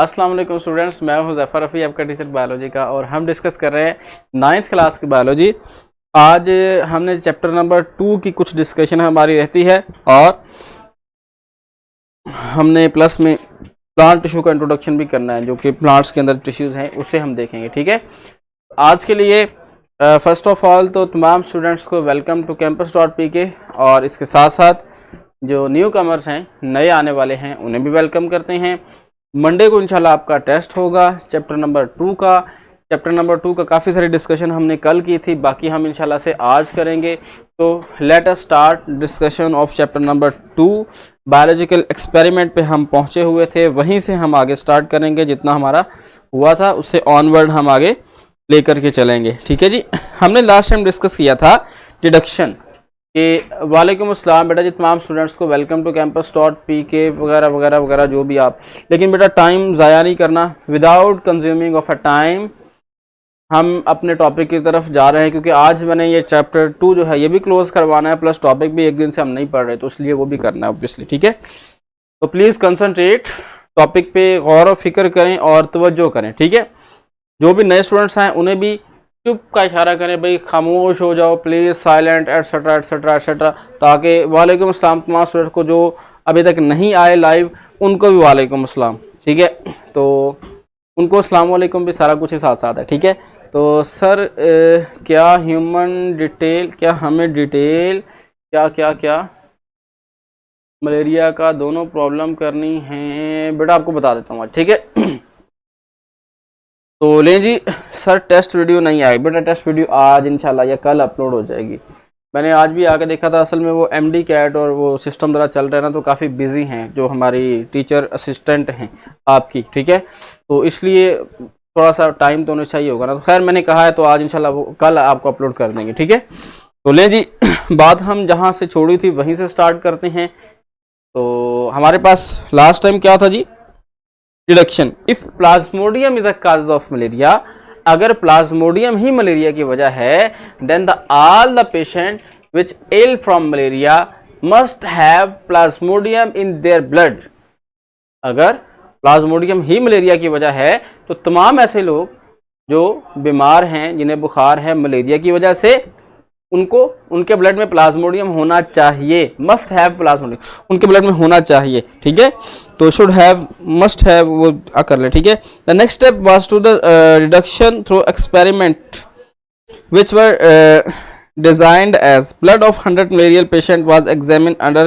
अस्सलाम वालेकुम स्टूडेंट्स, मैं हूं ज़फ़र रफ़ी, आपका टीचर बायोलॉजी का। और हम डिस्कस कर रहे हैं 9th क्लास की बायोलॉजी। आज हमने चैप्टर नंबर 2 की कुछ डिस्कशन हमारी रहती है और हमने प्लस में प्लांट टिश्यू का इंट्रोडक्शन भी करना है, जो कि प्लांट्स के अंदर टिश्यूज़ हैं उसे हम देखेंगे। ठीक है, आज के लिए फ़र्स्ट ऑफ ऑल तो तमाम स्टूडेंट्स को वेलकम टू campus.pk, और इसके साथ साथ जो न्यू कमर्स हैं, नए आने वाले हैं, उन्हें भी वेलकम करते हैं। मंडे को इंशाल्लाह आपका टेस्ट होगा चैप्टर नंबर 2 का। चैप्टर नंबर 2 का काफ़ी सारी डिस्कशन हमने कल की थी, बाकी हम इंशाल्लाह से आज करेंगे। तो let us start discussion of chapter number 2। Biological experiment पे हम पहुंचे हुए थे, वहीं से हम आगे स्टार्ट करेंगे। जितना हमारा हुआ था उससे ऑनवर्ड हम आगे लेकर के चलेंगे। ठीक है जी, हमने लास्ट टाइम डिस्कस किया था डिडक्शन कि वालेकुम अस्सलाम बेटा जी, तमाम स्टूडेंट्स को वेलकम टू campus.pk वगैरह वगैरह वगैरह जो भी आप, लेकिन बेटा टाइम ज़ाया नहीं करना। Without consuming of a time हम अपने टॉपिक की तरफ जा रहे हैं, क्योंकि आज मैंने ये चैप्टर 2 जो है ये भी क्लोज करवाना है, प्लस टॉपिक भी एक दिन से हम नहीं पढ़ रहे, तो इसलिए वो भी करना है ऑब्वियसली। ठीक है, तो प्लीज़ कंसनट्रेट, टॉपिक पे गौर व फिक्र करें और तवज्जो करें। ठीक है, जो भी नए स्टूडेंट्स हैं उन्हें भी चुप का इशारा करें, भाई खामोश हो जाओ please, silent etcetera etcetera etcetera, ताकि वालेकुम अस्सलाम तमाम स्टूडेंट्स को जो अभी तक नहीं आए लाइव उनको भी वालेकुम अस्सलाम। ठीक है, तो उनको अस्सलाम वालेकुम भी सारा कुछ ही साथ साथ है। ठीक है, तो सर क्या ह्यूमन डिटेल, क्या हमें डिटेल क्या क्या क्या मलेरिया का दोनों प्रॉब्लम करनी है बेटा, आपको बता देता हूँ आज। ठीक है, तो लें जी सर, टेस्ट वीडियो नहीं आई बेटा, टेस्ट वीडियो आज इंशाल्लाह या कल अपलोड हो जाएगी। मैंने आज भी आके देखा था, असल में वो MD कैट और वो सिस्टम ज़रा चल रहा है ना, तो काफ़ी बिजी हैं जो हमारी टीचर असिस्टेंट हैं आपकी। ठीक है, तो इसलिए थोड़ा सा टाइम तो उन्हें चाहिए होगा ना, तो खैर मैंने कहा है तो आज इंशाल्लाह वो कल आपको अपलोड कर देंगे। ठीक है, तो लें जी बात हम जहाँ से छोड़ी थी वहीं से स्टार्ट करते हैं। तो हमारे पास लास्ट टाइम क्या था जी, deduction. If plasmodium is a cause of malaria, अगर प्लाज्मोडियम ही मलेरिया की वजह है, then the all the patient which ill from malaria must have plasmodium in their blood. अगर प्लाज्मोडियम ही मलेरिया की वजह है तो तमाम ऐसे लोग जो बीमार हैं, जिन्हें बुखार है मलेरिया की वजह से, उनको उनके ब्लड में प्लाज्मोडियम होना चाहिए। मस्ट हैव प्लाज्मोडियम उनके ब्लड में होना चाहिए। ठीक है, तो शुड हैव, मस्ट हैव वो कर ले। ठीक है, the next step was to the reduction through experiment which were designed as blood of 100 malarial patient was examined under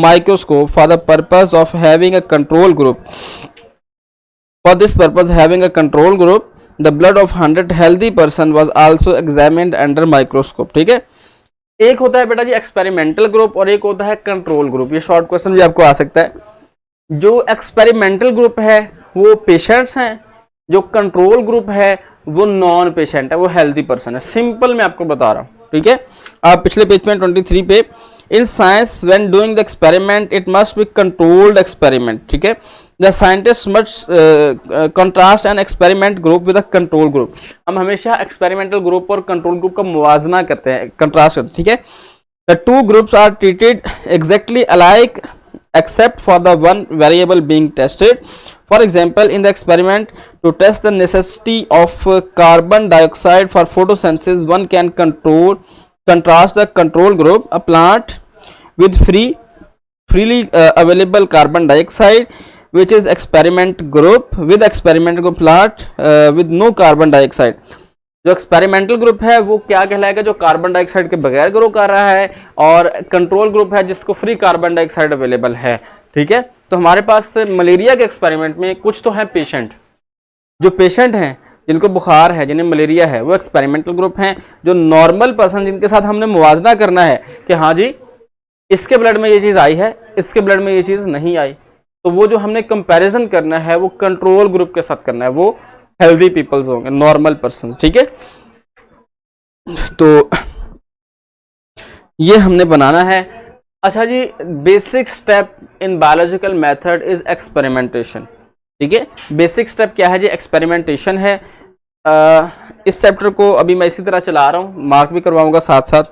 microscope for the purpose of having a control group. For this purpose, having a control group, the blood of 100 healthy person was also examined under microscope. ठीक है, एक होता है बेटा जी experimental group और एक होता है कंट्रोल ग्रुप। ये शॉर्ट क्वेश्चन भी आपको आ सकता है। जो एक्सपेरिमेंटल ग्रुप है वो पेशेंट्स हैं, जो कंट्रोल ग्रुप है वो नॉन पेशेंट है, वो हेल्दी पर्सन है। सिंपल मैं आपको बता रहा हूँ। ठीक है, आप पिछले पेज में 23 पे, in science when doing the experiment it must be controlled experiment. ठीक है, the scientist must contrast an experiment group with a control group. हम हमेशा एक्सपेरिमेंटल ग्रुप और कंट्रोल ग्रुप का मुवाजना करते हैं, कंट्रास्ट करते हैं। ठीक है, the two groups are treated exactly alike except for the one variable being tested. For example, in the experiment to test the necessity of carbon dioxide for photosynthesis, one can contrast the control group, a plant with freely available carbon dioxide, which is experiment group, with experimental group plant with no carbon dioxide. जो experimental group है वो क्या कहलाएगा, जो carbon dioxide के बगैर grow कर रहा है, और कंट्रोल ग्रुप है जिसको फ्री कार्बन डाइऑक्साइड अवेलेबल है। ठीक है, तो हमारे पास मलेरिया के एक्सपेरिमेंट में कुछ तो है पेशेंट, जो पेशेंट हैं जिनको बुखार है, जिन्हें मलेरिया है, वो एक्सपेरिमेंटल ग्रुप हैं। जो नॉर्मल पर्सन जिनके साथ हमने मुवाजना करना है कि हाँ जी इसके ब्लड में ये चीज़ आई है, इसके ब्लड में ये चीज़ नहीं आई, तो वो जो हमने कंपैरिजन करना है वो कंट्रोल ग्रुप के साथ करना है, वो हेल्दी पीपल्स होंगे, नॉर्मल पर्सन। ठीक है, तो ये हमने बनाना है। अच्छा जी, basic step in biological method is experimentation. ठीक है, बेसिक स्टेप क्या है जी, एक्सपेरिमेंटेशन है। इस चैप्टर को अभी मैं इसी तरह चला रहा हूँ, मार्क भी करवाऊंगा साथ साथ।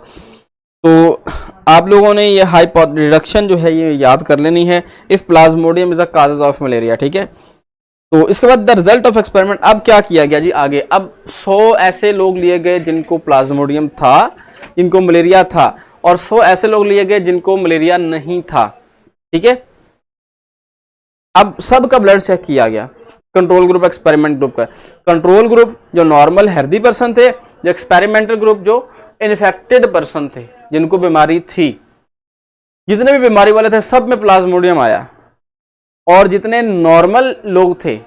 तो आप लोगों ने ये रिडक्शन जो है ये याद कर लेनी है। If plasmodium is a causes of malaria. ठीक है, तो इसके बाद द रिजल्ट ऑफ एक्सपेरिमेंट, अब क्या किया गया जी आगे, अब 100 ऐसे लोग लिए गए जिनको प्लाज्मोडियम था, जिनको मलेरिया था, और 100 ऐसे लोग लिए गए जिनको मलेरिया नहीं था, ठीक है। अब सबका ब्लड चेक किया गया, कंट्रोल ग्रुप, एक्सपेरिमेंट ग्रुप का। कंट्रोल ग्रुप जो नॉर्मल हेल्दी पर्सन थे, जो एक्सपेरिमेंटल ग्रुप जो इन्फेक्टेड पर्सन थे, जिनको बीमारी थी, जितने भी बीमारी वाले थे सब में प्लाज्मोडियम आया, और जितने नॉर्मल लोग थे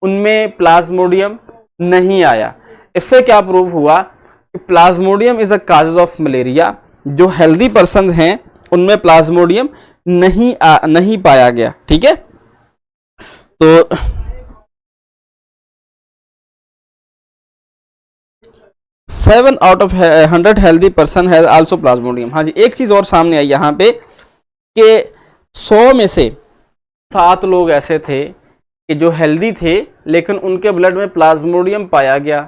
उनमें प्लाज्मोडियम नहीं आया। इससे क्या प्रूव हुआ कि plasmodium is a causes of malaria. जो हेल्दी पर्सन हैं उनमें प्लाज्मोडियम नहीं पाया गया, ठीक है। तो 7 out of 100 healthy person has also Plasmodium. हाँ जी, एक चीज और सामने आई यहाँ पे कि 100 में से 7 लोग ऐसे थे कि जो हेल्दी थे लेकिन उनके ब्लड में प्लाज्मोडियम पाया गया।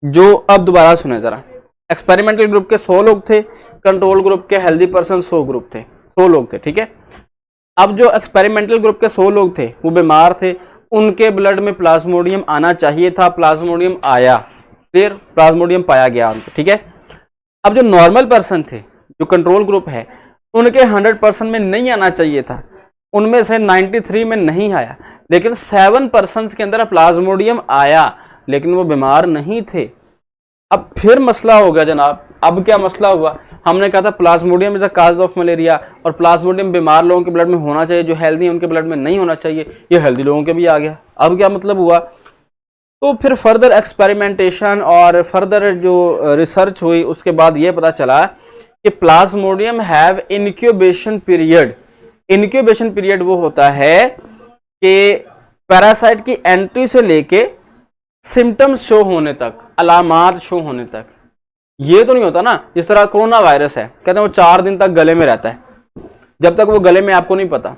जो अब दोबारा सुने जरा, एक्सपेरिमेंटल ग्रुप के 100 लोग थे, कंट्रोल ग्रुप के हेल्दी पर्सन 100 लोग थे, ठीक है। अब जो एक्सपेरिमेंटल ग्रुप के 100 लोग थे वो बीमार थे, उनके ब्लड में प्लाज्मोडियम आना चाहिए था, प्लाज्मोडियम आया, फिर प्लाज्मोडियम पाया गया उनको, ठीक है। अब जो नॉर्मल पर्सन थे, जो कंट्रोल ग्रुप है, उनके 100% में नहीं आना चाहिए था, उनमें से 93 में नहीं आया, लेकिन 7% के अंदर प्लाज्मोडियम आया, लेकिन वो बीमार नहीं थे। अब फिर मसला हो गया जनाब। अब क्या मसला हुआ, हमने कहा था Plasmodium is a cause of malaria, और प्लाज्मोडियम बीमार लोगों के ब्लड में होना चाहिए, जो हेल्दी है उनके ब्लड में नहीं होना चाहिए, ये हेल्दी लोगों के भी आ गया। अब क्या मतलब हुआ, तो फिर फर्दर एक्सपेरिमेंटेशन और फर्दर जो रिसर्च हुई, उसके बाद ये पता चला कि Plasmodium have incubation period. Incubation period वो होता है कि पैरासाइट की एंट्री से लेके सिम्टम्स शो होने तक, अलामात शो होने तक। ये तो नहीं होता ना, जिस तरह कोरोना वायरस है, कहते हैं वो 4 दिन तक गले में रहता है, जब तक वो गले में आपको नहीं पता,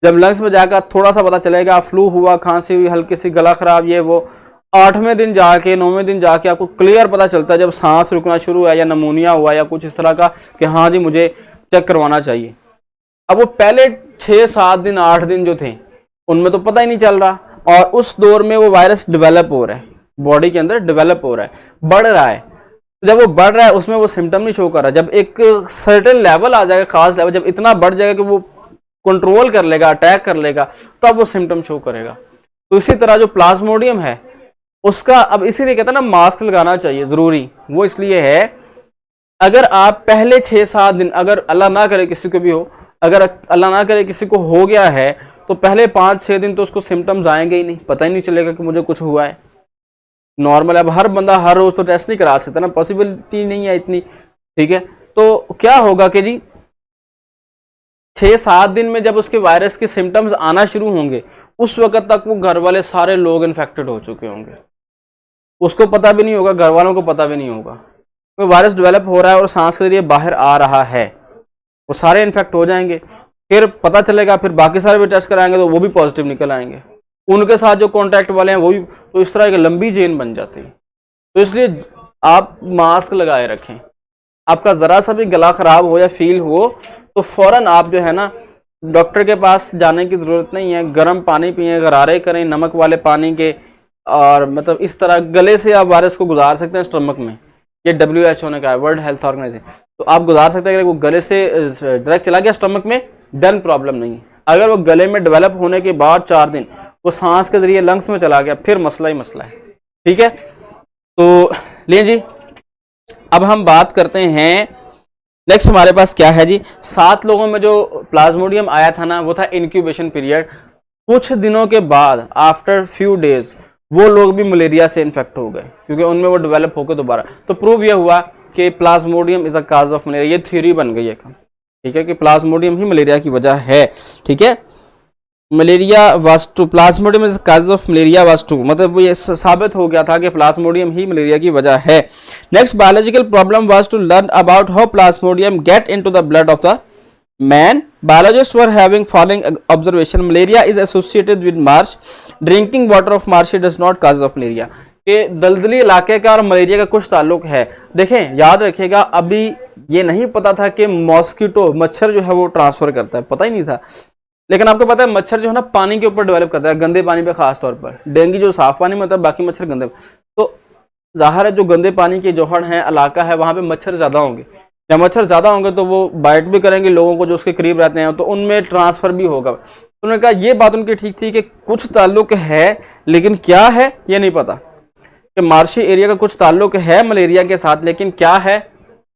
जब लंग्स में जाकर थोड़ा सा पता चलेगा, फ्लू हुआ, खांसी हुई, हल्की सी गला खराब, ये वो, 8वें दिन जाके 9वें दिन जाके आपको क्लियर पता चलता है, जब सांस रुकना शुरू हुआ या नमूनिया हुआ या कुछ इस तरह का, कि हाँ जी मुझे चेक करवाना चाहिए। अब वो पहले 6-7 दिन 8 दिन जो थे उनमें तो पता ही नहीं चल रहा, और उस दौर में वो वायरस डेवलप हो रहा है, बॉडी के अंदर डेवलप हो रहा है, बढ़ रहा है। जब वो बढ़ रहा है उसमें वो सिम्टम नहीं शो कर रहा, जब एक सर्टेन लेवल आ जाएगा, खास लेवल, जब इतना बढ़ जाएगा कि वो कंट्रोल कर लेगा, अटैक कर लेगा, तब वो सिम्टम शो करेगा। तो इसी तरह जो प्लाज्मोडियम है उसका, अब इसीलिए कहते हैं ना मास्क लगाना चाहिए जरूरी, वो इसलिए है अगर आप पहले 6-7 दिन, अगर अल्लाह ना करे किसी को भी हो, अगर अल्लाह ना करे किसी को हो गया है, तो पहले 5-6 दिन तो उसको सिम्टम्स आएंगे ही नहीं, पता ही नहीं चलेगा कि मुझे कुछ हुआ है। नॉर्मल, अब हर बंदा हर रोज तो टेस्ट नहीं करा सकता ना, पॉसिबिलिटी नहीं है इतनी, ठीक है। तो क्या होगा कि जी 6-7 दिन में जब उसके वायरस के सिम्टम्स आना शुरू होंगे, उस वक्त तक वो घर वाले सारे लोग इन्फेक्टेड हो चुके होंगे, उसको पता भी नहीं होगा, घर वालों को पता भी नहीं होगा। तो वायरस डेवलप हो रहा है और सांस के जरिए बाहर आ रहा है, वो सारे इन्फेक्ट हो जाएंगे, फिर पता चलेगा, फिर बाकी सारे भी टेस्ट कराएंगे तो वो भी पॉजिटिव निकल आएंगे, उनके साथ जो कॉन्टैक्ट वाले हैं वो भी, तो इस तरह एक लंबी चेन बन जाती है। तो इसलिए आप मास्क लगाए रखें। आपका ज़रा सा भी गला ख़राब हो या फील हो तो फ़ौरन आप जो है ना डॉक्टर के पास जाने की ज़रूरत नहीं है, गर्म पानी पिएं, गरारे करें नमक वाले पानी के, और मतलब इस तरह गले से आप वायरस को गुजार सकते हैं स्टमक में। ये WHO ने कहा है, वर्ल्ड हेल्थ ऑर्गेनाइजेशन, तो आप गुजार सकते हैं। अगर वो गले से डायरेक्ट चला गया स्टमक में, डन, प्रॉब्लम नहीं है। अगर वो गले में डेवलप होने के बाद 4 दिन वो सांस के जरिए लंग्स में चला गया, फिर मसला ही मसला है, ठीक है। तो लिए जी, अब हम बात करते हैं नेक्स्ट हमारे पास क्या है जी। 7 लोगों में जो प्लाज्मोडियम आया था ना, वो था इनक्यूबेशन पीरियड। कुछ दिनों के बाद, आफ्टर फ्यू डेज, वो लोग भी मलेरिया से इन्फेक्ट हो गए, क्योंकि उनमें वो डेवलप होकर दोबारा, तो प्रूव यह हुआ कि plasmodium is a cause of malaria. ये थ्योरी बन गई है, ठीक है, कि प्लाज्मोडियम ही मलेरिया की वजह है, ठीक है। Malaria was to, plasmodium is cause of malaria was to, मतलब ये साबित हो गया था कि प्लाज्मोडियम ही मलेरिया की वजह है। Next biological problem was to learn about how plasmodium get into the blood of the man. Biologists were having following observation: malaria is associated with marsh. Drinking water of marshy does not cause of malaria. कि दलदली इलाके का और malaria का कुछ ताल्लुक है। देखें, याद रखिएगा, अभी ये नहीं पता था कि मॉस्किटो, मच्छर जो है वो ट्रांसफर करता है, पता ही नहीं था। लेकिन आपको पता है मच्छर जो है ना पानी के ऊपर डेवलप करता है, गंदे पानी पे खास तौर पर। डेंगू जो साफ पानी में होता है, बाकी मच्छर गंदे। तो जाहिर है जो गंदे पानी के जोहड़ है इलाका है वहां पे मच्छर ज्यादा होंगे। जब मच्छर ज्यादा होंगे तो वो बाइट भी करेंगे लोगों को जो उसके करीब रहते हैं, तो उनमें ट्रांसफर भी होगा। तो उन्होंने कहा ये बात उनकी ठीक थी कि कुछ ताल्लुक है, लेकिन क्या है ये नहीं पता, कि मार्शी एरिया का कुछ ताल्लुक है मलेरिया के साथ, लेकिन क्या है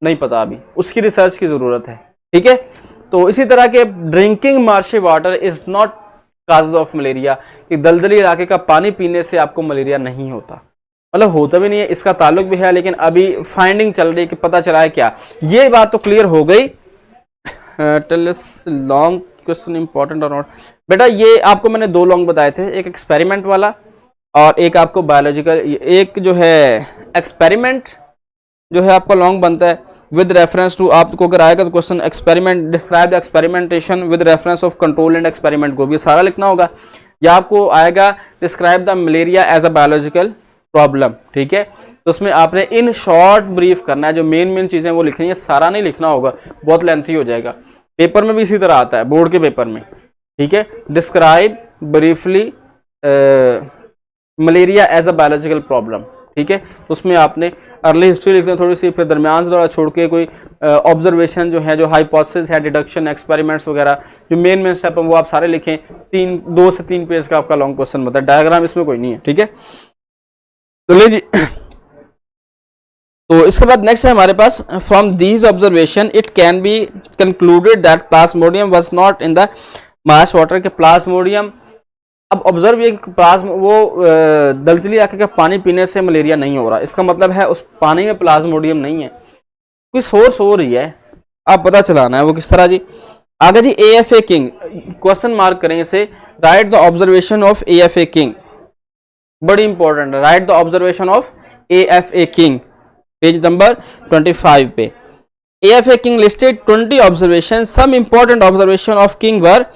नहीं पता, अभी उसकी रिसर्च की जरूरत है। ठीक है, तो इसी तरह के drinking marshy water is not cause of malaria, कि दलदली इलाके का पानी पीने से आपको मलेरिया नहीं होता, मतलब होता भी नहीं है, इसका ताल्लुक भी है, लेकिन अभी फाइंडिंग चल रही है कि पता चला है क्या। ये बात तो क्लियर हो गई। Tell us long question important और नॉट। बेटा ये आपको मैंने दो लॉन्ग बताए थे, एक एक्सपेरिमेंट वाला और एक आपको बायोलॉजिकल। एक जो है एक्सपेरिमेंट जो है आपका लॉन्ग बनता है विद रेफरेंस टू, आपको अगर आएगा तो question experiment, describe the experimentation with reference of control and experiment को भी सारा लिखना होगा। या आपको आएगा describe the malaria as a biological problem. ठीक है, तो उसमें आपने इन शॉर्ट ब्रीफ करना है, जो मेन चीजें वो लिखनी है, सारा नहीं लिखना होगा, बहुत लेंथी हो जाएगा। पेपर में भी इसी तरह आता है, बोर्ड के पेपर में। ठीक है, describe briefly malaria as a biological problem. ठीक है, उसमें आपने अर्ली हिस्ट्री लिखते हैं थोड़ी सी, फिर दरमियान से थोड़ा छोड़ के कोई ऑब्जर्वेशन जो है, जो हाइपोथेसिस है, डिडक्शन, एक्सपेरिमेंट्स वगैरह, जो मेन स्टेप है वो आप सारे लिखें। 2 से 3 पेज का आपका लॉन्ग क्वेश्चन बताए, डायग्राम इसमें कोई नहीं है। ठीक है, तो ले जी। तो इसके बाद नेक्स्ट है हमारे पास, from these observation it can be concluded that plasmodium was not in the marsh water, के प्लाज्मोडियम, अब ऑब्जर्व ये वो दलदली इलाके का पानी पीने से मलेरिया नहीं हो रहा, इसका मतलब है उस पानी में प्लाज्मोडियम नहीं है, कोई सोर्स हो रही है, आप पता चलाना है वो किस तरह जी। आगे जी AFA किंग, क्वेश्चन मार्क करेंगे इसे, right the observation of AFA King, बड़ी इंपॉर्टेंट है, right the observation of AFA King, page number 25 पे। AFA King listed 20 observation, some important observation of King were,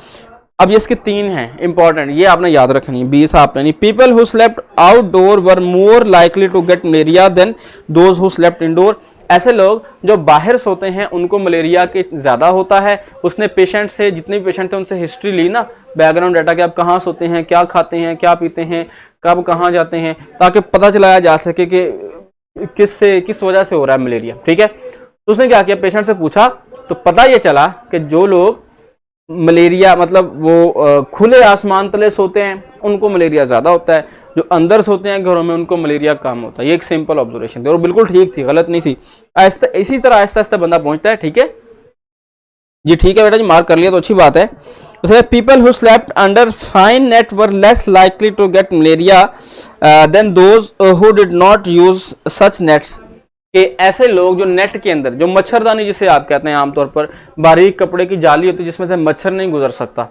अब ये इसके 3 हैं इंपॉर्टेंट, ये आपने याद रखनी है, 20 आपने नहीं। People who slept outdoor were more likely to get malaria than those who slept indoor, ऐसे लोग जो बाहर सोते हैं उनको मलेरिया के ज्यादा होता है। उसने पेशेंट से, जितने भी पेशेंट थे उनसे हिस्ट्री ली ना, बैकग्राउंड डाटा, कि आप कहाँ सोते हैं, क्या खाते हैं, क्या पीते हैं, कब कहाँ जाते हैं, ताकि पता चलाया जा सके कि किस वजह से हो रहा है मलेरिया। ठीक है, तो उसने क्या किया, पेशेंट से पूछा, तो पता ये चला कि जो लोग मलेरिया, मतलब वो खुले आसमान तले सोते हैं उनको मलेरिया ज्यादा होता है, जो अंदर सोते हैं घरों में उनको मलेरिया कम होता है। ये एक सिंपल ऑब्जर्वेशन थी और बिल्कुल ठीक थी, गलत नहीं थी। आहिस्ता, इसी तरह आहिस्ता आहिस्ता बंदा पहुंचता है। ठीक है जी, ठीक है बेटा जी, मार्क कर लिया तो अच्छी बात है। People who slept under fine net were less likely to get malaria than those who did not use such nets, कि ऐसे लोग जो नेट के अंदर, जो मच्छरदानी जिसे आप कहते हैं आमतौर पर, बारीक कपड़े की जाली होती है जिसमें से मच्छर नहीं गुजर सकता,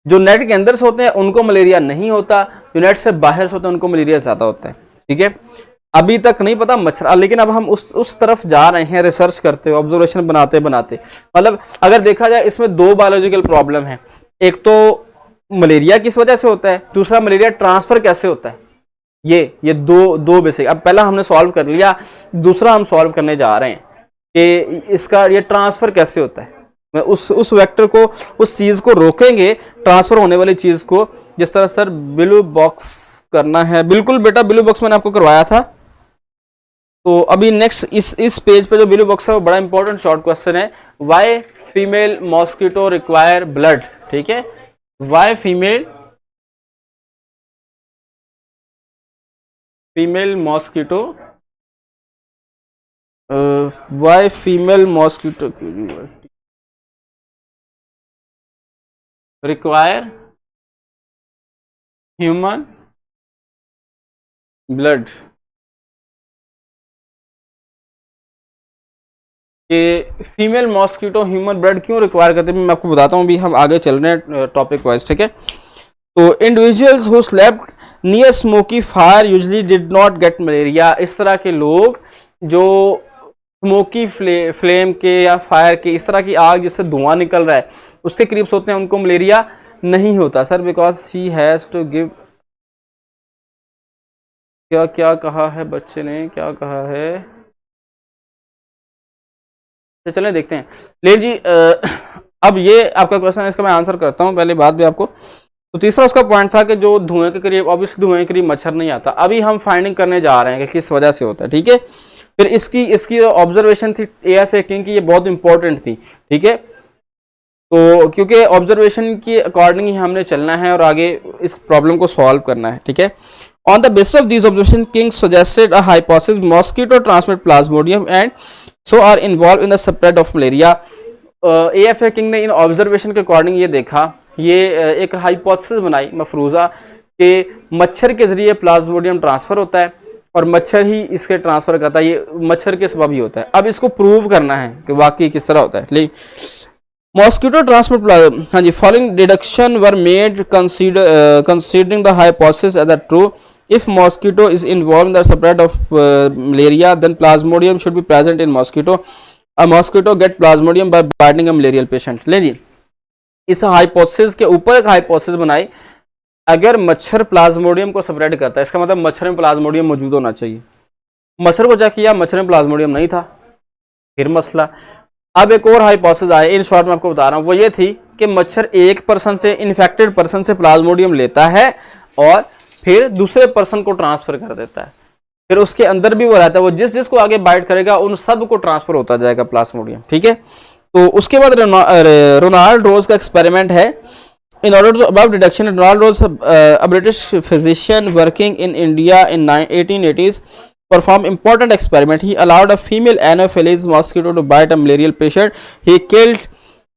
जो नेट के अंदर सोते हैं उनको मलेरिया नहीं होता, जो नेट से बाहर सोते हैं उनको मलेरिया ज्यादा होता है। ठीक है, अभी तक नहीं पता मच्छर, लेकिन अब हम उस तरफ जा रहे हैं, रिसर्च करते हुए, ऑब्जर्वेशन बनाते बनाते। मतलब अगर देखा जाए इसमें 2 बायोलॉजिकल प्रॉब्लम है, एक तो मलेरिया किस वजह से होता है, दूसरा मलेरिया ट्रांसफर कैसे होता है। ये दो बेसिक, अब पहला हमने सॉल्व कर लिया, दूसरा हम सॉल्व करने जा रहे हैं कि इसका ये ट्रांसफर कैसे होता है। उस वेक्टर को, उस चीज को रोकेंगे, ट्रांसफर होने वाली चीज को, जिस तरह सर ब्लू बॉक्स करना है, बिल्कुल बेटा ब्लू बॉक्स मैंने आपको करवाया था। तो अभी नेक्स्ट इस पेज पे जो ब्लू बॉक्स है वो बड़ा इंपॉर्टेंट शॉर्ट क्वेश्चन है, why female mosquito require blood. ठीक है, why female mosquito, why female mosquito require human blood, कि फीमेल मॉस्किटो ह्यूमन ब्लड क्यों रिक्वायर करते हैं, मैं आपको बताता हूँ। अभी हम आगे चल रहे हैं टॉपिक वाइज। ठीक है, तो individuals who slept near smoky fire usually did not gate malaria, इस तरह के लोग जो स्मोकी फ्लेम के या फायर के, इस तरह की आग जिससे धुआं निकल रहा है उसके करीब सोते हैं, उनको मलेरिया नहीं होता sir, because she has to give, क्या कहा है बच्चे ने, क्या कहा है, तो चलें देखते हैं। ले जी, अब ये आपका क्वेश्चन है, इसका मैं आंसर करता हूँ पहले बात भी आपको। तो तीसरा उसका पॉइंट था कि जो धुएं के करीब, ऑब्वियसली धुएं के करीब मच्छर नहीं आता। अभी हम फाइंडिंग करने जा रहे हैं कि किस वजह से होता है, ठीक है। फिर इसकी ऑब्जर्वेशन थी AFA किंग की, ये बहुत इंपॉर्टेंट थी, ठीक है। तो क्योंकि ऑब्जर्वेशन के अकॉर्डिंग ही हमने चलना है और आगे इस प्रॉब्लम को सॉल्व करना है, ठीक है। On the basis of this observation King suggested a hypothesis mosquito transmit plasmodium and so are involve in the spread of malaria. AFA King ने इन ऑब्जर्वेशन के अकॉर्डिंग ये देखा, ये एक हाइपोथेसिस बनाई मफरूजा कि मच्छर के जरिए प्लाज्मोडियम ट्रांसफर होता है और मच्छर ही इसके ट्रांसफर करता है, ये मच्छर के सबब ही होता है। अब इसको प्रूव करना है कि वाकई किस तरह होता है। मॉस्किटो ट्रांसमिट, हाँ जी, following deduction were made considering the hypothesis as true. If mosquito is involved in the spread of malaria, then plasmodium should be present in mosquito. A mosquito get plasmodium by biting a malarial patient. ले जी, इस hypothesis के ऊपर एक hypothesis बनाई, अगर मच्छर Plasmodium को spread करता है, इसका मतलब मच्छर में प्लाज्मोडियम मौजूद होना चाहिए। मच्छर को चेक किया, मच्छर में प्लाज्मोडियम नहीं था, फिर मसला। अब एक और हाइपोथेसिस आया, इन शॉर्ट में आपको बता रहा हूँ, वो ये थी कि मच्छर एक पर्सन से, इन्फेक्टेड पर्सन से प्लाज्मोडियम लेता है और फिर दूसरे पर्सन को ट्रांसफर कर देता है, फिर उसके अंदर भी वो रहता है, वो जिसको आगे बाइट करेगा उन सब को ट्रांसफर होता जाएगा प्लाज्मोडियम, ठीक है। तो उसके बाद रोनाल्ड रोज का एक्सपेरिमेंट है। In order to above deduction, Ronald Ross a British physician working in India in 1880s performed important experiment. He allowed a female Anopheles mosquito to bite a malarial patient. He killed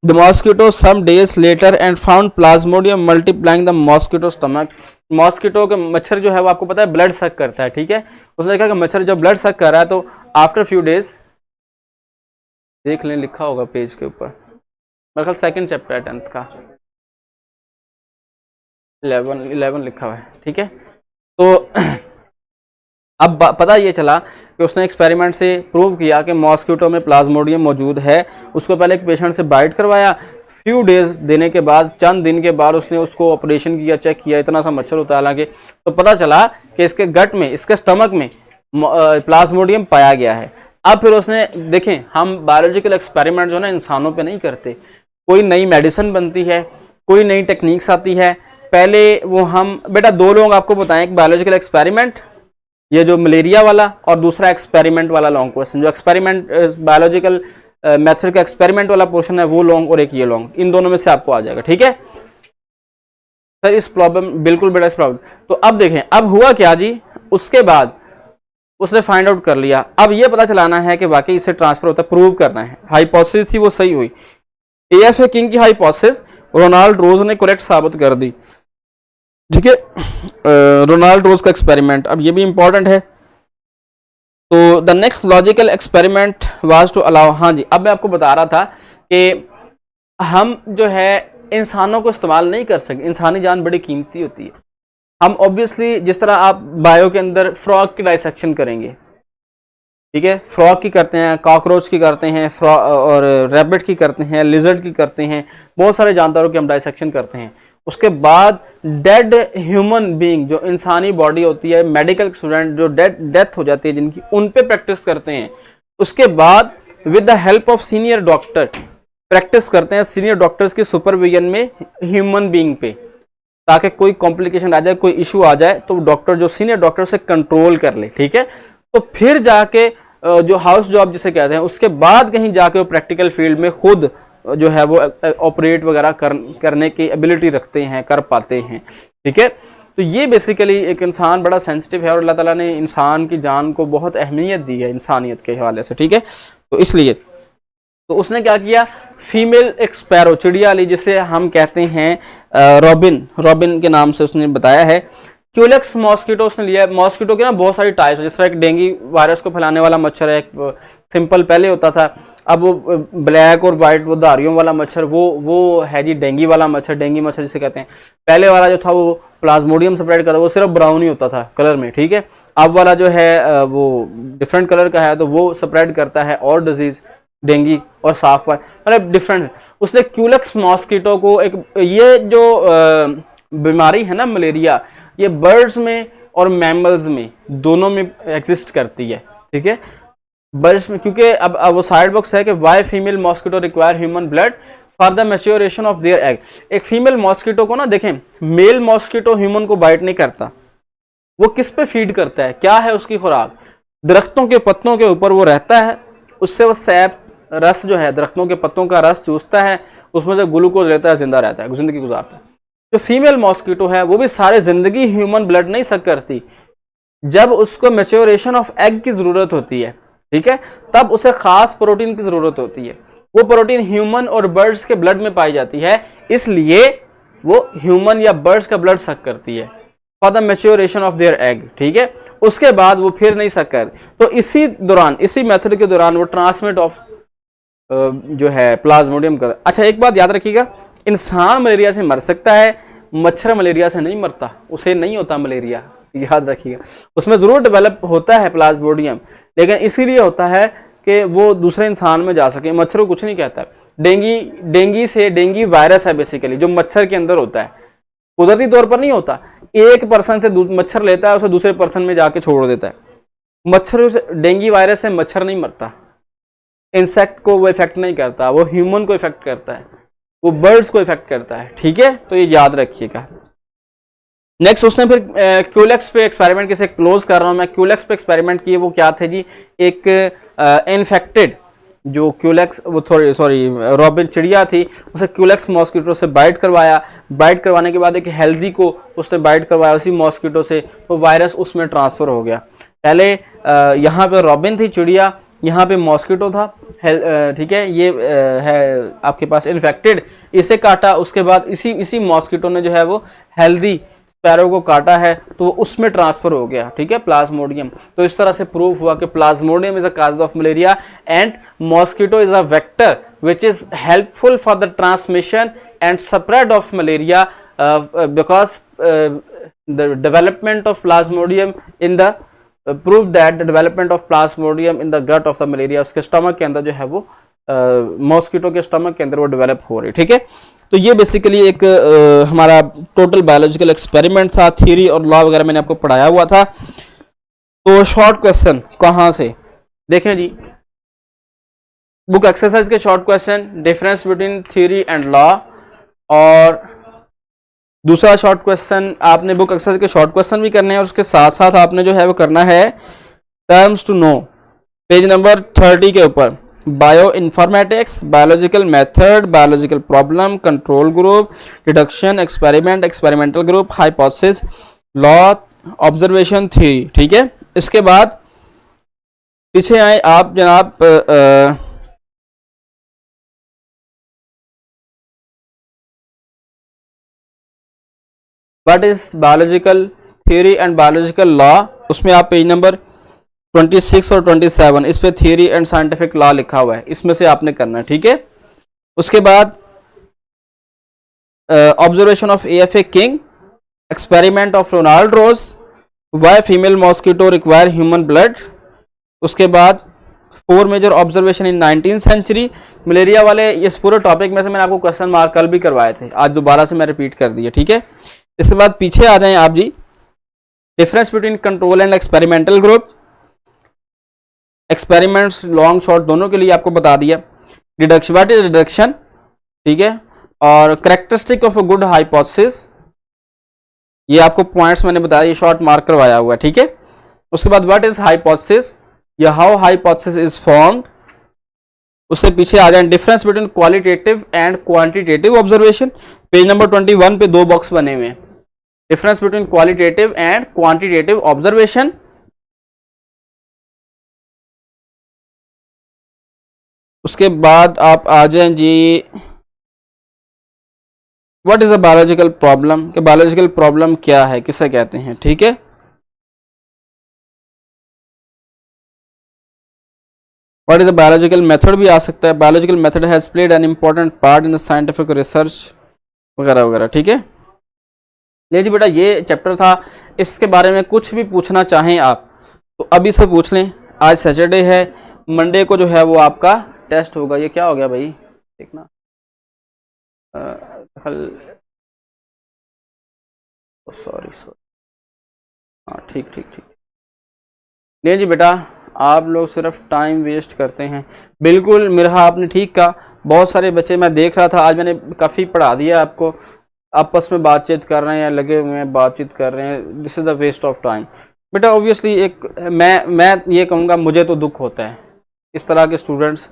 the mosquito some days later and found plasmodium multiplying the mosquito stomach. Mosquito के मच्छर जो है वो आपको पता है blood सक करता है, ठीक है। उसने देखा कि मच्छर जब ब्लड सक कर रहा है तो आफ्टर फ्यू डेज, देख लें लिखा होगा पेज के ऊपर, मेरे ख्याल सेकंड चैप्टर है 10th का 11 लिखा हुआ है, ठीक है। तो अब पता ये चला कि उसने एक्सपेरिमेंट से प्रूव किया कि मॉस्किटो में प्लाज्मोडियम मौजूद है। उसको पहले एक पेशेंट से बाइट करवाया, फ्यू डेज देने के बाद, चंद दिन के बाद उसने उसको ऑपरेशन किया, चेक किया, इतना सा मच्छर होता है हालांकि, तो पता चला कि इसके गट में, इसके स्टमक में प्लाज्मोडियम पाया गया है। अब फिर उसने, देखें हम बायोलॉजिकल एक्सपेरिमेंट जो ना इंसानों पे नहीं करते, कोई नई मेडिसिन बनती है, कोई नई टेक्निक्स आती है, पहले वो हम, बेटा दो लोग आपको बताएं, एक बायोलॉजिकल एक्सपेरिमेंट ये जो मलेरिया वाला और दूसरा एक्सपेरिमेंट वाला लॉन्ग क्वेश्चन। जो एक्सपेरिमेंट बायोलॉजिकल मेथड का एक्सपेरिमेंट वाला पोर्शन है वो लॉन्ग और एक ये लॉन्ग, इन दोनों में से आपको आ जाएगा, ठीक है सर। इस प्रॉब्लम बिल्कुल बेटा, इस प्रॉब्लम तो अब देखें अब हुआ क्या जी। उसके बाद उसने फाइंड आउट कर लिया, अब ये पता चलाना है कि वाकई इससे ट्रांसफर होता है, प्रूव करना है। हाइपोथेसिस थी वो सही हुई, AFA किंग की हाइपोथेसिस रोनाल्ड रोज ने करेक्ट साबित कर दी, ठीक है। रोनाल्ड रोज का एक्सपेरिमेंट, अब ये भी इंपॉर्टेंट है। तो the next logical experiment was to allow, हाँ जी, अब मैं आपको बता रहा था कि हम जो है इंसानों को इस्तेमाल नहीं कर सकते, इंसानी जान बड़ी कीमती होती है। हम ऑब्वियसली जिस तरह आप बायो के अंदर फ्रॉग की डाइसेक्शन करेंगे, ठीक है, फ्रॉग की करते हैं, कॉकरोच की करते हैं, और रैबिट की करते हैं, लिजर्ड की करते हैं, बहुत सारे जानदारों की हम डाइसेक्शन करते हैं। उसके बाद डेड ह्यूमन बीइंग, जो इंसानी बॉडी होती है, मेडिकल स्टूडेंट जो डेथ हो जाती है जिनकी, उन पे प्रैक्टिस करते हैं। उसके बाद with the help of senior doctor practice करते हैं, सीनियर डॉक्टर्स की सुपरविजन में ह्यूमन बीइंग पे, ताकि कोई कॉम्प्लिकेशन आ जाए, कोई इशू आ जाए तो डॉक्टर, जो सीनियर डॉक्टर से कंट्रोल कर ले, ठीक है। तो फिर जाके जो हाउस जॉब जिसे कहते हैं, उसके बाद कहीं जाके वो प्रैक्टिकल फील्ड में खुद जो है वो ऑपरेट वगैरह करने की एबिलिटी रखते हैं, कर पाते हैं, ठीक है। तो ये बेसिकली एक इंसान बड़ा सेंसिटिव है और अल्लाह ताला ने इंसान की जान को बहुत अहमियत दी है इंसानियत के हवाले से, ठीक है। तो इसलिए तो उसने क्या किया, फीमेल एक स्पैरो, चिड़िया ली जिसे हम कहते हैं रॉबिन के नाम से उसने बताया है। क्यूलेक्स मॉस्किटो उसने लिया। मॉस्किटो की ना बहुत सारी टाइप्स, जिस तरह एक डेंगू वायरस को फैलाने वाला मच्छर है, एक सिंपल पहले होता था, अब वो ब्लैक और वाइट वो धारियों वाला मच्छर, वो है जी डेंगू वाला मच्छर, डेंगू मच्छर जिसे कहते हैं। पहले वाला जो था वो प्लाज्मोडियम स्प्रेड करता, वो सिर्फ ब्राउन ही होता था कलर में, ठीक है। अब वाला जो है वो डिफरेंट कलर का है, तो वो स्प्रेड करता है और डिजीज, डेंगू और साफ पानी, मतलब डिफरेंट। उसने क्यूलेक्स मॉस्किटो को, एक ये जो बीमारी है ना मलेरिया, ये बर्ड्स में और मैमल्स में दोनों में एग्जिस्ट करती है, ठीक है। बर्ड्स में क्योंकि अब वो साइड बॉक्स है कि why female mosquito require human blood for the maturation of their egg. एक फीमेल मॉस्किटो को ना देखें, मेल मॉस्किटो ह्यूमन को बाइट नहीं करता, वो किस पे फीड करता है, क्या है उसकी खुराक, दरख्तों के पत्तों के ऊपर वो रहता है, उससे वो सैप रस जो है दरख्तों के पत्तों का रस चूसता है, उसमें से ग्लूकोज लेता है, जिंदा रहता है, जिंदगी गुजारता है। जो फीमेल मॉस्किटो है वो भी सारे जिंदगी ह्यूमन ब्लड नहीं सक करती, जब उसको मैच्योरेशन ऑफ एग की जरूरत होती है, ठीक है, तब उसे खास प्रोटीन की जरूरत होती है। वो प्रोटीन ह्यूमन और बर्ड्स के ब्लड में पाई जाती है, इसलिए वो ह्यूमन या बर्ड्स का ब्लड सक करती है for the maturation of their egg, ठीक है। उसके बाद वो फिर नहीं सक कर, तो इसी दौरान, इसी मेथड के दौरान वो ट्रांसमिट ऑफ जो है प्लाज्मोडियम का। अच्छा एक बात याद रखिएगा, इंसान मलेरिया से मर सकता है, मच्छर मलेरिया से नहीं मरता, उसे नहीं होता मलेरिया, याद रखिएगा। उसमें जरूर डेवलप होता है प्लाज्मोडियम, लेकिन इसीलिए होता है कि वो दूसरे इंसान में जा सके। मच्छर को कुछ नहीं कहता। डेंगी वायरस है बेसिकली, जो मच्छर के अंदर होता है, कुदरती तौर पर नहीं होता। एक पर्सन से मच्छर लेता है, उसे दूसरे पर्सन में जाके छोड़ देता है। मच्छर, डेंगी वायरस से मच्छर नहीं मरता, इंसेक्ट को वो इफेक्ट नहीं करता, वो ह्यूमन को इफेक्ट करता है, वो बर्ड्स को इफेक्ट करता है, ठीक है, तो ये याद रखिएगा। नेक्स्ट उसने फिर क्यूलेक्स पे एक्सपेरिमेंट, किसे क्लोज कर रहा हूं मैं, क्यूलेक्स पे एक्सपेरिमेंट किए। वो क्या थे जी, एक इन्फेक्टेड जो क्यूलेक्स, वो थोड़ी सॉरी रॉबिन चिड़िया थी, उसे क्यूलेक्स मॉस्किटो से बाइट करवाया। बाइट करवाने के बाद एक हेल्दी को उसने बाइट करवाया उसी मॉस्किटो से, तो वायरस उसमें ट्रांसफर हो गया। पहले यहाँ पे रॉबिन थी चिड़िया, यहाँ पे मॉस्किटो था, ठीक है, ये है आपके पास इन्फेक्टेड, इसे काटा, उसके बाद इसी मॉस्किटो ने जो है वो हेल्दी स्पैरो को काटा है, तो वो उसमें ट्रांसफर हो गया, ठीक है, प्लाज्मोडियम। तो इस तरह से प्रूफ हुआ कि plasmodium is a cause of malaria and mosquito is a vector which is helpful for the transmission and spread of malaria, because the development of plasmodium in the prove that the development of plasmodium in the gut of the malaria, उसके stomach के अंदर जो है वो mosquito के stomach के अंदर वो डेवलप हो रही, ठीक है। तो ये बेसिकली एक हमारा टोटल बायोलॉजिकल एक्सपेरिमेंट था, थ्योरी और लॉ वगैरह मैंने आपको पढ़ाया हुआ था। तो शॉर्ट क्वेश्चन कहाँ से देखें जी, बुक एक्सरसाइज के short question, difference between theory and law, और दूसरा शॉर्ट क्वेश्चन आपने बुक एक्सरसाइज के शॉर्ट क्वेश्चन भी करने हैं, और उसके साथ साथ आपने जो है वो करना है terms to know, page number 30 के ऊपर, bioinformatics, biological method, biological problem, control group, deduction, experiment, experimental group, hypothesis, law, observation, theory, ठीक है। इसके बाद पीछे आए आप जनाब, what is biological theory and biological law, उसमें आप पेज नंबर 26 और 27 इस पे थियरी एंड साइंटिफिक लॉ लिखा हुआ है, इसमें से आपने करना है, ठीक है। उसके बाद observation of AFA King, experiment of Ronald Ross, why female mosquito require human blood. उसके बाद 4 major observation in 19th century. Malaria वाले इस पूरे टॉपिक में से मैंने आपको क्वेश्चन मार्क कल भी करवाए थे, आज दोबारा से मैं रिपीट कर दिया, ठीक है। इसके बाद पीछे आ जाएं आप जी, difference between control and experimental group, experiments long short दोनों के लिए आपको बता दिया। डिडक्शन, व्हाट इज डिडक्शन, ठीक है, और characteristic of a good hypothesis, ये आपको पॉइंट्स मैंने बताया, ये शॉर्ट मार्क करवाया हुआ है, ठीक है। उसके बाद व्हाट इज हाइपोथेसिस या हाउ हाइपोथेसिस इज फॉर्म्ड। उससे पीछे आ जाए difference between qualitative and quantitative observation, page number 21 पे 2 बॉक्स बने हुए हैं, difference between qualitative and quantitative observation. उसके बाद आप आ जाएं जी, what is a biological problem, कि बायोलॉजिकल प्रॉब्लम क्या है, किसे कहते हैं, ठीक है। What is a biological method भी आ सकता है, biological method has played an important part in the scientific research वगैरह वगैरह, ठीक है। ले जी बेटा, ये चैप्टर था, इसके बारे में कुछ भी पूछना चाहें आप तो अभी से पूछ लें। आज सैटरडे है, मंडे को जो है वो आपका टेस्ट होगा। ये क्या हो गया भाई, देखना सॉरी हाँ ठीक ठीक ठीक। नहीं जी बेटा, आप लोग सिर्फ टाइम वेस्ट करते हैं। बिल्कुल मिरहा आपने ठीक कहा, बहुत सारे बच्चे मैं देख रहा था, आज मैंने काफ़ी पढ़ा दिया आपको, आपस में बातचीत कर रहे हैं या लगे हुए हैं बातचीत कर रहे हैं, this is the waste of time. बेटा ऑब्वियसली एक मैं ये कहूँगा, मुझे तो दुख होता है इस तरह के स्टूडेंट्स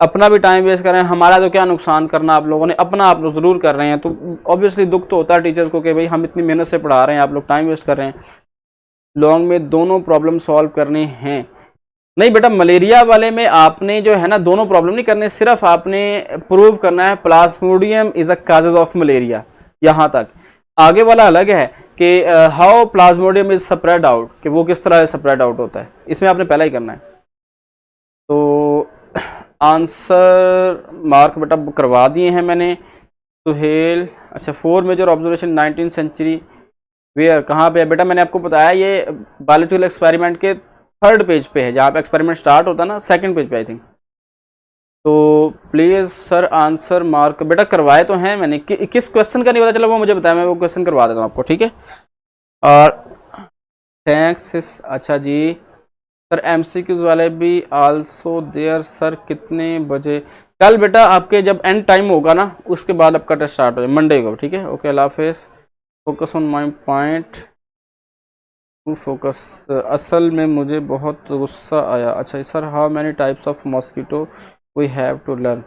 अपना भी टाइम वेस्ट कर रहे हैं, हमारा तो क्या नुकसान करना, आप लोगों ने अपना आप लोग ज़रूर कर रहे हैं, तो ऑब्वियसली दुख तो होता है टीचर्स को कि भाई हम इतनी मेहनत से पढ़ा रहे हैं, आप लोग टाइम वेस्ट कर रहे हैं। लॉन्ग में दोनों प्रॉब्लम सॉल्व करने हैं। नहीं बेटा, मलेरिया वाले में आपने जो है ना दोनों प्रॉब्लम नहीं करने, सिर्फ आपने प्रूव करना है Plasmodium is a causes of malaria, यहाँ तक। आगे वाला अलग है कि how Plasmodium is spread out, कि वो किस तरह स्प्रेड आउट होता है, इसमें आपने पहला ही करना है। तो आंसर मार्क बेटा करवा दिए हैं मैंने। सुहेल, अच्छा 4 major observation 19th century where, कहाँ पे है बेटा? मैंने आपको बताया ये बायोलॉजिकल एक्सपेरिमेंट के 3rd पेज पे है, जहाँ पे एक्सपेरिमेंट स्टार्ट होता है ना, 2nd पेज पे आई थिंक। तो प्लीज़ सर आंसर मार्क बेटा करवाए तो हैं मैंने, किस क्वेश्चन का नहीं पता चला वो मुझे बताया, मैं वो क्वेश्चन करवा देता हूँ आपको, ठीक है। और थैंक्स। अच्छा जी सर, MCQs वाले भी आल्सो देयर सर, कितने बजे? कल बेटा आपके जब एंड टाइम होगा ना, उसके बाद आपका टेस्ट स्टार्ट हो जाए मंडे को, ठीक है। ओके, अल्लाह हाफिज़। Focus on my point to focus. असल में मुझे बहुत गुस्सा आया। अच्छा sir, how many types of mosquito we have to learn?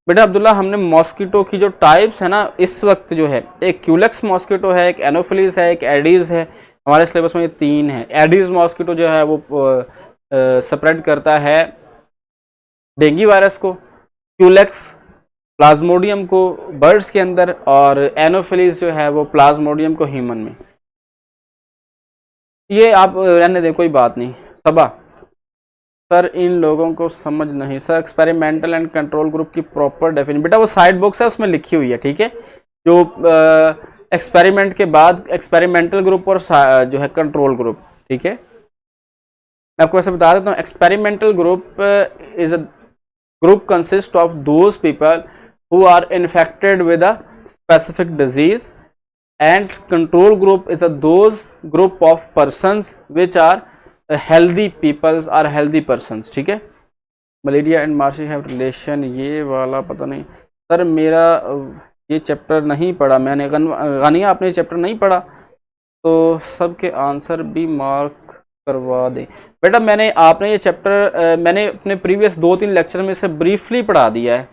बेटा अब्दुल्ला, हमने मॉस्किटो की जो टाइप्स है ना इस वक्त जो है, एक क्यूलेक्स मॉस्किटो है, एक एनोफिलीज है, एक एडीज है। हमारे सिलेबस में ये 3 है। एडीज मॉस्किटो जो है वो स्प्रेड करता है डेंगू वायरस को, क्यूलेक्स प्लाज्मोडियम को बर्ड्स के अंदर, और एनोफिलीज जो है वो प्लाज्मोडियम को ह्यूमन में। ये आप रहने दें, कोई बात नहीं। सबा सर, इन लोगों को समझ नहीं sir, experimental and control group की प्रॉपर डेफिनेशन बेटा वो साइड बॉक्स है उसमें लिखी हुई है, ठीक है। जो एक्सपेरिमेंट के बाद एक्सपेरिमेंटल ग्रुप और जो है कंट्रोल ग्रुप, ठीक है। मैं आपको ऐसे बता देता हूँ, experimental group is a group consist of those people who are infected with a specific disease, and control group is a those group of persons which are healthy peoples or healthy persons, ठीक है। Malaria and marshy have relation, ये वाला पता नहीं sir, मेरा ये chapter नहीं पढ़ा मैंने। गानिया, आपने चैप्टर नहीं पढ़ा तो सबके आंसर भी मार्क करवा दें। बेटा मैंने आपने ये चैप्टर मैंने अपने प्रीवियस 2-3 लेक्चर में से ब्रीफली पढ़ा दिया है,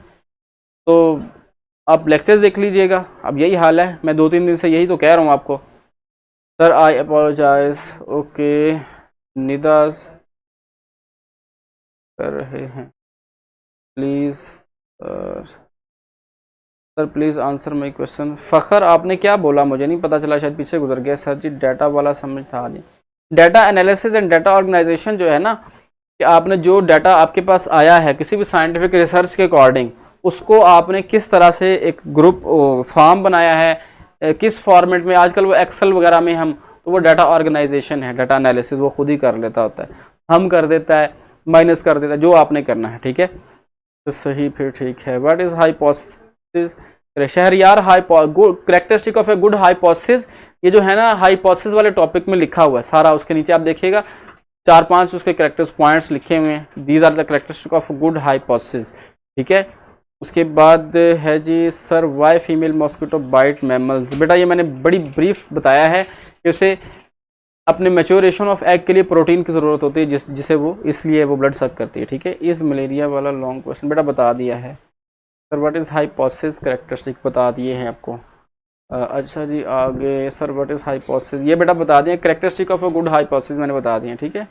तो आप लेक्चर्स देख लीजिएगा। अब यही हाल है, मैं 2-3 दिन से यही तो कह रहा हूँ आपको। Sir I apologise. ओके, निदास कर रहे हैं please sir, please answer my question. Fakhar, आपने क्या बोला मुझे नहीं पता चला, शायद पीछे गुजर गया। सर जी डाटा वाला समझ था जी। Data analysis and data organisation जो है ना, कि आपने जो डाटा आपके पास आया है किसी भी साइंटिफिक रिसर्च के अकॉर्डिंग, उसको आपने किस तरह से एक ग्रुप फॉर्म बनाया है, किस फॉर्मेट में, आजकल वो एक्सेल वगैरह में हम, तो वो डाटा ऑर्गेनाइजेशन है। डाटा एनालिसिस वो खुद ही कर लेता होता है, हम कर देता है, माइनस कर देता है, जो आपने करना है, ठीक है। तो सही, फिर ठीक है। What is hypothesis? Shahryar, characteristic of a good hypothesis, ये जो है ना हाइपोथेसिस वाले टॉपिक में लिखा हुआ है सारा, उसके नीचे आप देखिएगा 4-5 उसके कैरेक्टर्स पॉइंट्स लिखे हुए हैं। These are the characteristic of good hypothesis, ठीक है। उसके बाद है जी sir, why female mosquito bite mammals. बेटा ये मैंने बड़ी ब्रीफ बताया है कि उसे अपने मैच्योरेशन ऑफ एग के लिए प्रोटीन की ज़रूरत होती है, जिसे वो इसलिए वो ब्लड सक करती है, ठीक है। इस मलेरिया वाला लॉन्ग क्वेश्चन बेटा बता दिया है। Sir what is hypothesis characteristic बता दिए हैं आपको। अच्छा जी आगे सर, व्हाट इज़ हाइपोथेसिस, ये बेटा बता दिए। Characteristic of a good hypothesis मैंने बता दिए, ठीक है।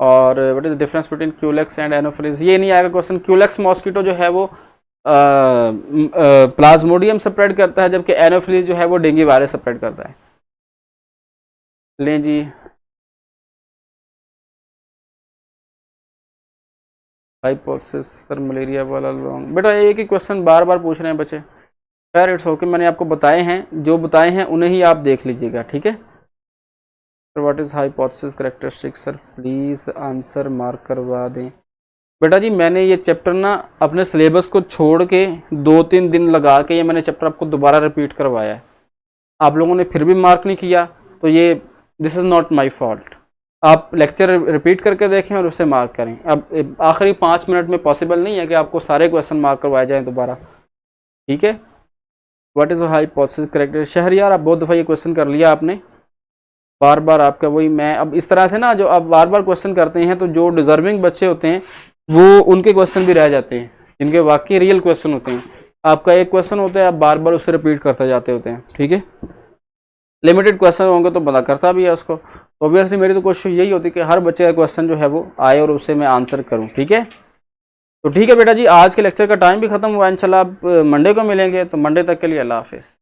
और what is difference between Culex and anopheles, ये नहीं आएगा क्वेश्चन। क्यूलेक्स मॉस्किटो जो है वो प्लाज्मोडियम स्प्रेड करता है, जबकि एनोफिलीज जो है वो डेंगू वायरस स्प्रेड करता है। लें जी, हाइपोथेसिस सर मलेरिया वाला लॉन्ग। बेटा एक ही क्वेश्चन बार बार पूछ रहे हैं बच्चे। खैर इट्स ओके, मैंने आपको बताए हैं, जो बताए हैं उन्हें ही आप देख लीजिएगा, ठीक है। Sir what is hypothesis characteristic, sir please answer mark करवा दें। बेटा जी मैंने ये चैप्टर ना अपने सिलेबस को छोड़ के 2-3 दिन लगा के ये मैंने चैप्टर आपको दोबारा रिपीट करवाया है। आप लोगों ने फिर भी मार्क नहीं किया, तो ये this is not my fault. आप लेक्चर रिपीट करके देखें और उसे मार्क करें। अब आखिरी 5 मिनट में पॉसिबल नहीं है कि आपको सारे क्वेश्चन मार्क करवाए जाएँ दोबारा, ठीक है। What is the hypothesis correct? Shahryar, आप बहुत दफ़ा ये क्वेश्चन कर लिया आपने, बार बार आपका वही। मैं अब इस तरह से ना, जो आप बार बार क्वेश्चन करते हैं तो जो डिजर्विंग बच्चे होते हैं वो उनके क्वेश्चन भी रह जाते हैं, जिनके वाकई रियल क्वेश्चन होते हैं। आपका एक क्वेश्चन होता है, आप बार बार उसे रिपीट करते जाते होते हैं, ठीक है। लिमिटेड क्वेश्चन होंगे तो बंदा करता भी है उसको। ऑब्वियसली मेरी तो कोशिश यही होती है कि हर बच्चे का क्वेश्चन जो है वो आए और उसे मैं आंसर करूँ, ठीक है। तो ठीक है बेटा जी, आज के लेक्चर का टाइम भी खत्म हुआ। इंशाल्लाह आप मंडे को मिलेंगे, तो मंडे तक के लिए अल्लाह हाफिज़।